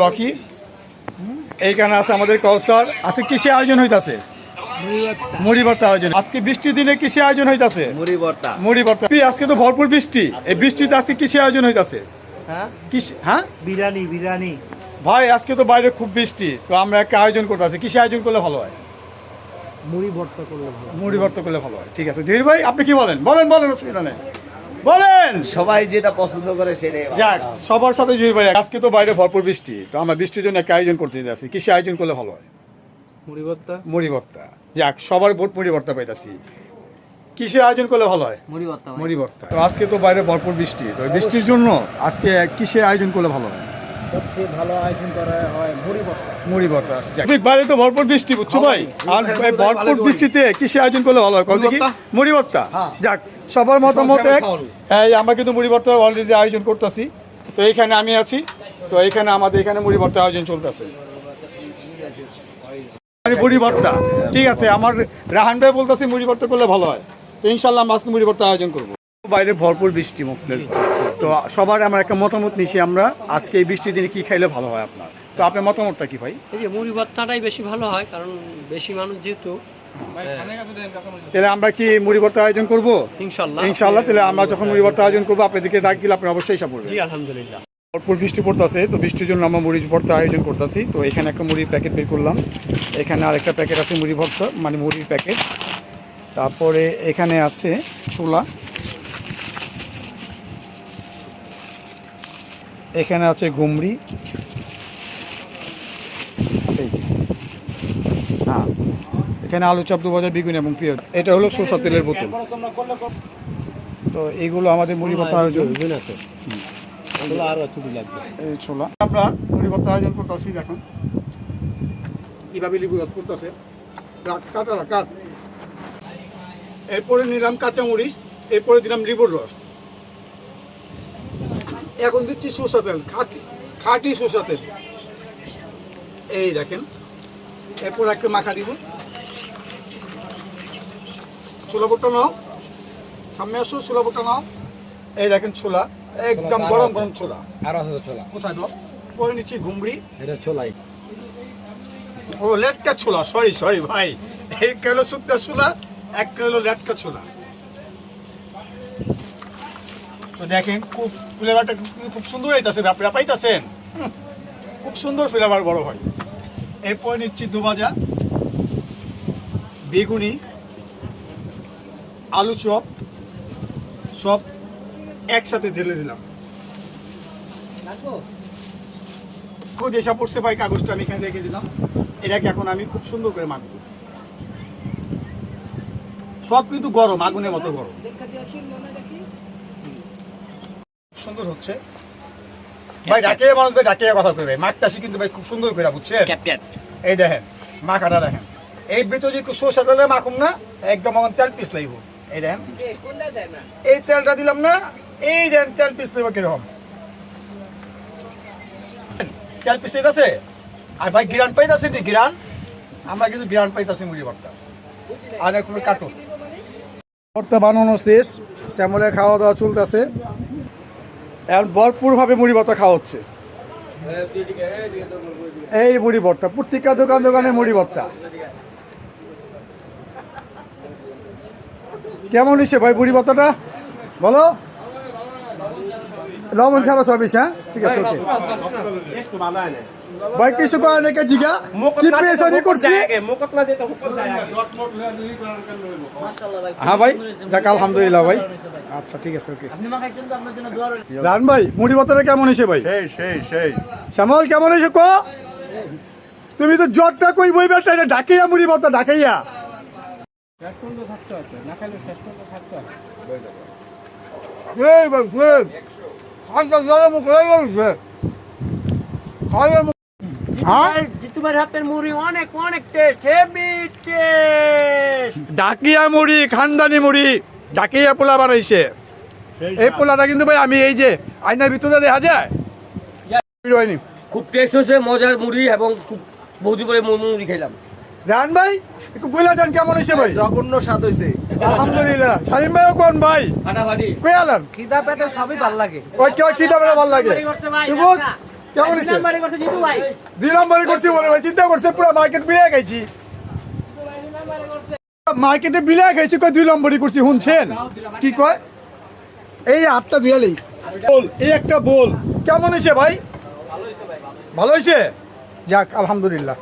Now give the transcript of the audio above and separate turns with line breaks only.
Rocky এইখানে আছে আমাদের কৌশল আজকে কিসে আয়োজন হইতাছে? মুড়ি ভর্তা আয়োজন। আজকে বৃষ্টির দিনে কিসে আয়োজন হইতাছে? মুড়ি ভর্তা। আজকে তো ভরপুর বৃষ্টি, এই বৃষ্টিতে আজকে কিসে আয়োজন হইতাছে? হ্যাঁ
বিরিয়ানি
ভাই, আজকে তো বাইরে খুব বৃষ্টি, তো আমরা একটা আয়োজন করতেছি। কিসে আয়োজন করলে ভালো হয়?
মুড়ি ভর্তা করলে ভালো হয়।
ঠিক আছে ধীর ভাই, আপনি কি বলেন? বলেন অসুবিধা নেই, বলেন।
সবাই যেটা পছন্দ করে সেটাই
যাক, সবার সাথে জহির ভাই, আজকে তো বাইরে ভরপুর বৃষ্টি, তো আমরা বৃষ্টির জন্য একটা আয়োজন করতে যাচ্ছি। কিসে আয়োজন করলে ভালো হয়? মুড়ি ভর্তা। যাক, সবার ভোট মুড়ি ভর্তা পাইতাছি। কিসে আয়োজন করলে ভালো হয়? মুড়ি ভর্তা। তো আজকে তো বাইরে ভরপুর বৃষ্টি, তো বৃষ্টির জন্য আজকে কিসে আয়োজন করলে ভালো হয়?
সবচেয়ে ভালো আয়োজন করা হয়
মুড়ি ভর্তা। বাইরে তো ভরপুর বৃষ্টি, বুঝছো ভাই, আর ভরপুর বৃষ্টিতে কিসে আয়োজন করলে ভালো হয়? মুড়ি ভর্তা। যাক, সবার মতামত এক। হ্যাঁ, আমরা কিন্তু মুড়ি ভর্তা অলরেডি আয়োজন করতেছি। তো এইখানে আমি আছি, তো এইখানে আমাদের এখানে মুড়ি ভর্তা আয়োজন চলতেছে। মুড়ি ভর্তা, ঠিক আছে। আমার রাহান ভাই বলতেছি মুড়ি ভর্তা করলে ভালো হয়, তো ইনশাল্লাহ আমরা আজকে মুড়ি ভর্তা আয়োজন করবো। বাইরে ভরপুর বৃষ্টি মুখলের, তো সবার আমার একটা মতামত নিচ্ছি আমরা, আজকে এই বৃষ্টির দিনে কি খাইলে ভালো হয় আপনার? তো আপনার মতামতটা কি ভাই?
এই যে মুড়ি ভর্তাটাই বেশি ভালো হয়, কারণ বেশি মানুষ যেহেতু।
তাহলে আমরা কি মুড়ি ভর্তা আয়োজন করবো? ইনশাল্লাহ। তাহলে আমরা যখন মুড়ি ভর্তা আয়োজন করবো, আপনাদেরকে ডাক দিলে আপনি অবশ্যই এসে পড়বেন।
জি আলহামদুলিল্লাহ।
ভরপুর বৃষ্টি পড়তেছে, তো বৃষ্টির জন্য আমরা মুড়ি ভর্তা আয়োজন করতেছি। তো এখানে একটা মুড়ির প্যাকেট বের করলাম, এখানে আরেকটা প্যাকেট আছে মুড়ি ভর্তা, মানে মুড়ির প্যাকেট। তারপরে এখানে আছে ছোলা, এখানে আছে ঘুমরি, হ্যাঁ, এখানে আলু চপ, 2 ভাজা, বেগুন এবং পেঁয়াজ। এটা হলো সরষের তেলের বোতল। তো এইগুলো আমাদের মুড়ি ভর্তা আয়োজন। এই ছোলা আমরা মুড়ি ভর্তা আয়োজন করতেছি। দেখুন কিভাবে লিবু রস করতেছে, কাট। এরপরে নিলাম কাঁচা মরিচ, এরপরে দিলাম লিবুর রস, এখন দিচ্ছি সরষা তেল, খাঁটি সরষা তেল। এই দেখেন, এরপর একটা মাখা দিব। ছোলা বোটা নাও, সামনে আসো, ছোলা বোটা নাও। এই দেখেন ছোলা, একদম গরম ছোলা।
আর আছে ছোলা
কোথায় দাও? পরে নিচ্ছি ঘুমরি।
এটা ছোলাই।
ও লেটকা ছোলা, সরি ভাই, এক কিলো শুকনা ছোলা, 1 কিলো লেটকা ছোলা। তো দেখেন খুব ফ্লেভারটা খুব সুন্দর হইতাছে, আপনারা পাইতাছেন, খুব সুন্দর ফ্লেভার বড় ভাই। এরপর নিচ্ছি 2 ভাজা, বেগুনি, আলু চপ, সব একসাথে ঢেলে দিলাম। যেসব পড়ছে ভাই, কাগজটা আমি এখানে রেখে দিলাম। এটাকে এখন আমি খুব সুন্দর করে মাখবো। সব কিন্তু গরম, আগুনের মতো গরম, সুন্দর হচ্ছে ভাই। ডাকিয়ে মানুষ ভাই, ডাকিয়ে কথা কইবে, মাখতাছি কিন্তু ভাই খুব সুন্দর করে, বুঝছেন? এই দেখেন মাখাটা দেখেন, এই ভিতরে একটু সরষে তেলে মাখুম না, একদম আমার তেল পিস লাগবো। এই দেখেন, এই তেলটা দিলাম না, এই দেখেন তেল পিস লাগবো কিরকম, তেল পিস আছে। আর ভাই গিরান পাইতাছি, গিরান, আমরা কিন্তু গিরান পাইতাছি মুড়ি ভর্তা। আর একটু কাটুন ভর্তা বানানো শেষ, শ্যামলে খাওয়া দাওয়া চলতেছে, এখন ভরপুরভাবে মুড়ি ভর্তা খাওয়া হচ্ছে। এই মুড়ি ভর্তা, প্রত্যেকটা দোকানে মুড়ি ভর্তা। কেমন হয়েছে ভাই মুড়ি ভর্তাটা, বলো? লবণ ছাড়া সব, হ্যাঁ ঠিক আছে, ওকে ভাই। কিছু করার নেই, জিগা কি প্রেসারি করছি। হ্যাঁ ভাই, দেখ আলহামদুলিল্লাহ ভাই। আচ্ছা ঠিক আছে, ওকে। রান ভাই, মুড়ি ভর্তাটা কেমন হয়েছে ভাই? শ্যামল কেমন হয়েছে ক? তুমি তো জ্বরটা কই বই বেটা, ঢাকাইয়া মুড়ি ভর্তা, ঢাকাইয়া। ডাকিয়া মুড়ি, খানদানি মুড়ি, ডাকিয়া পোলা বানাইছে। এই পোলাটা কিন্তু ভাই আমি এই যে আয়নার ভিতরে দেখা যায়,
খুব টেস্ট হয়েছে, মজার মুড়ি, এবং খুব বহুদিন পরে মুড়ি খেলাম।
রান ভাই একটু বলে যান কেমন হয়েছে ভাই?
জঘন্য স্বাদ হয়েছে
আলহামদুলিল্লাহ। সালিম ভাইও কোন ভাই?
ফাটাফাটি।
কই আলেন?
খিদা পেটে সবই ভালো লাগে।
ওই খিদা পেটে ভালো লাগে। সুবোধ কেমন হয়েছে 2 নম্বরই করছি বলে ভাই চিন্তা করছে পুরো মার্কেট বিলিয়ে গেছি মার্কেটে বিলিয়ে গেছি কয় 2 নম্বরই করছি শুনছেন কি কয় এই 8টা দুয়ালেই বল এই একটা বল কেমন হয়েছে ভাই ভালো হয়েছে যাক আলহামদুলিল্লাহ